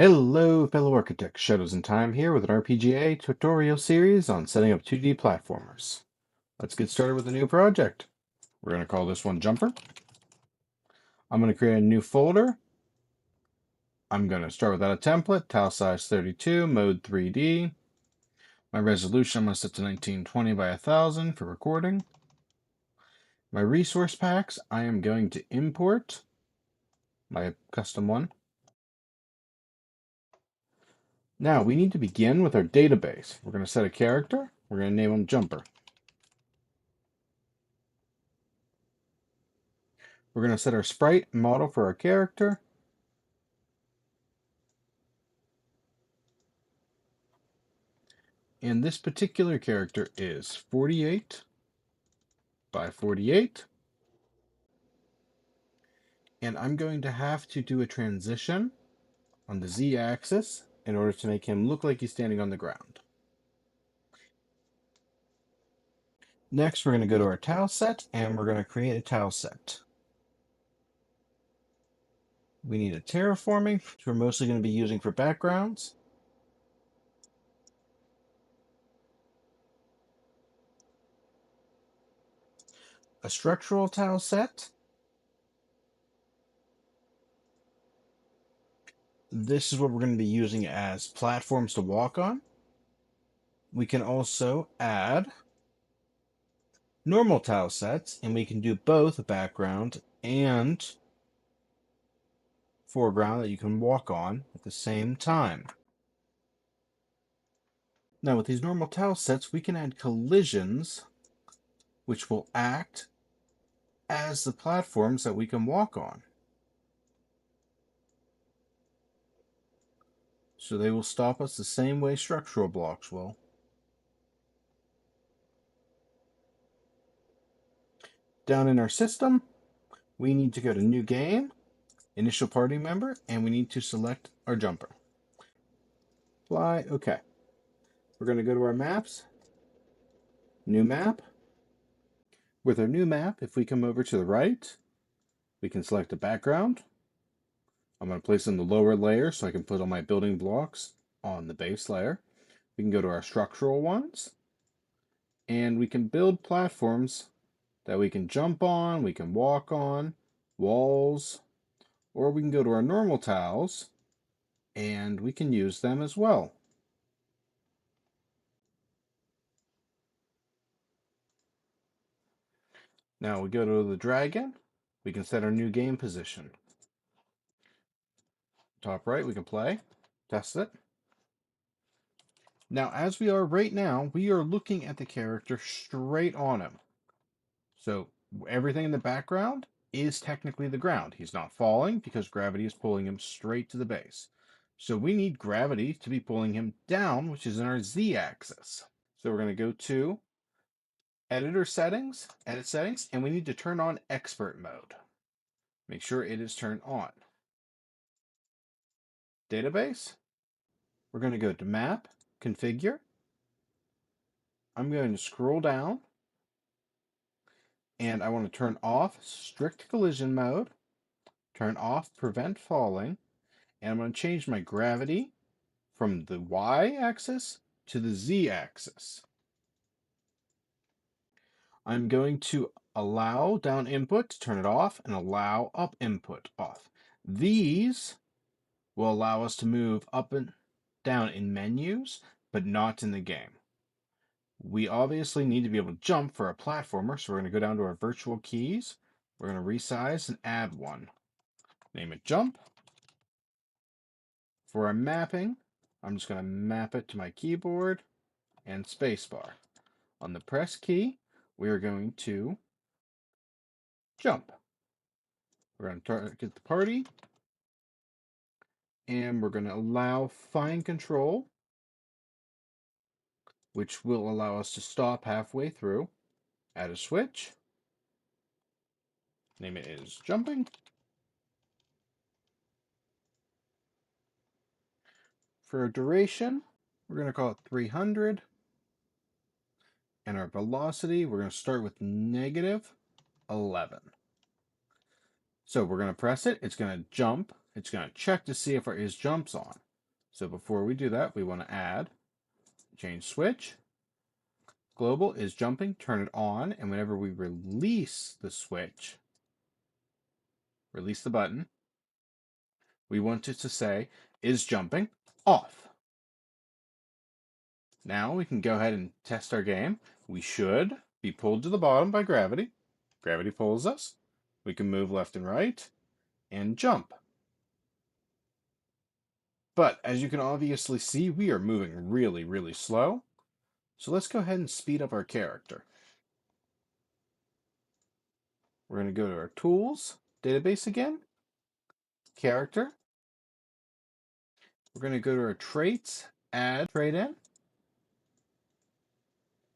Hello, fellow architects. Shadows in Time here with an RPGA tutorial series on setting up 2D platformers. Let's get started with a new project. We're going to call this one Jumper. I'm going to create a new folder. I'm going to start without a template, tile size 32, mode 3D. My resolution I'm going to set to 1920 by 1000 for recording. My resource packs, I am going to import my custom one. Now we need to begin with our database. We're going to set a character. We're going to name him Jumper. We're going to set our sprite model for our character. And this particular character is 48 by 48. And I'm going to have to do a transition on the z-axis in order to make him look like he's standing on the ground. Next, we're going to go to our tile set, and we're going to create a tile set. We need a terraforming, which we're mostly going to be using for backgrounds. A structural tile set. This is what we're going to be using as platforms to walk on. We can also add normal tile sets, and we can do both background and foreground that you can walk on at the same time. Now with these normal tile sets, we can add collisions which will act as the platforms that we can walk on. So they will stop us the same way structural blocks will. Down in our system, we need to go to New Game, Initial Party Member, and we need to select our Jumper. Fly, okay. We're going to go to our maps, New Map. With our new map, if we come over to the right, we can select a background. I'm going to place it in the lower layer so I can put all my building blocks on the base layer. We can go to our structural ones, and we can build platforms that we can jump on, we can walk on, walls, or we can go to our normal tiles, and we can use them as well. Now we go to the dragon, we can set our new game position. Top right, we can play, test it. Now, as we are right now, we are looking at the character straight on him. So everything in the background is technically the ground. He's not falling because gravity is pulling him straight to the base. So we need gravity to be pulling him down, which is in our z-axis. So we're going to go to Editor Settings, Edit Settings, and we need to turn on Expert Mode. Make sure it is turned on. Database. We're going to go to Map, Configure. I'm going to scroll down, and I want to turn off Strict Collision Mode, turn off Prevent Falling, and I'm going to change my gravity from the y-axis to the z-axis. I'm going to allow down input to turn it off and allow up input off. These will allow us to move up and down in menus, but not in the game. We obviously need to be able to jump for a platformer, so we're going to go down to our virtual keys. We're going to resize and add one. Name it Jump. For our mapping, I'm just going to map it to my keyboard and spacebar. On the press key, we are going to jump. We're going to target the party, and we're going to allow fine control, which will allow us to stop halfway through. Add a switch. Name it is jumping. For our duration, we're going to call it 300. And our velocity, we're going to start with -11. So we're going to press it. It's going to jump. It's going to check to see if his jump's on. So before we do that, we want to add, change switch. Global is jumping, turn it on, and whenever we release the switch, release the button, we want it to say, is jumping off. Now we can go ahead and test our game. We should be pulled to the bottom by gravity. Gravity pulls us. We can move left and right and jump. But as you can obviously see, we are moving really, really slow. So let's go ahead and speed up our character. We're going to go to our Tools, Database again, Character. We're going to go to our Traits, Add Trait in,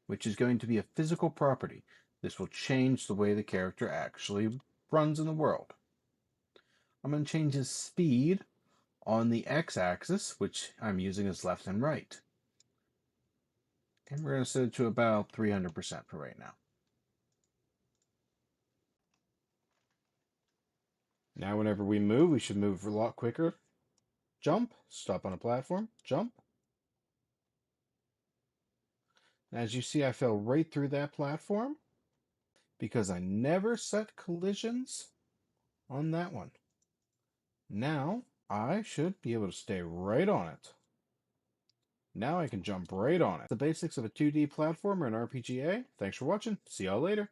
which is going to be a physical property. This will change the way the character actually runs in the world. I'm going to change his speed on the x-axis, which I'm using as left and right. And we're going to set it to about 300% for right now. Now whenever we move, we should move a lot quicker. Jump, stop on a platform, jump. As you see, I fell right through that platform because I never set collisions on that one. Now I should be able to stay right on it. Now I can jump right on it. The basics of a 2D platformer and RPGA. Thanks for watching. See y'all later.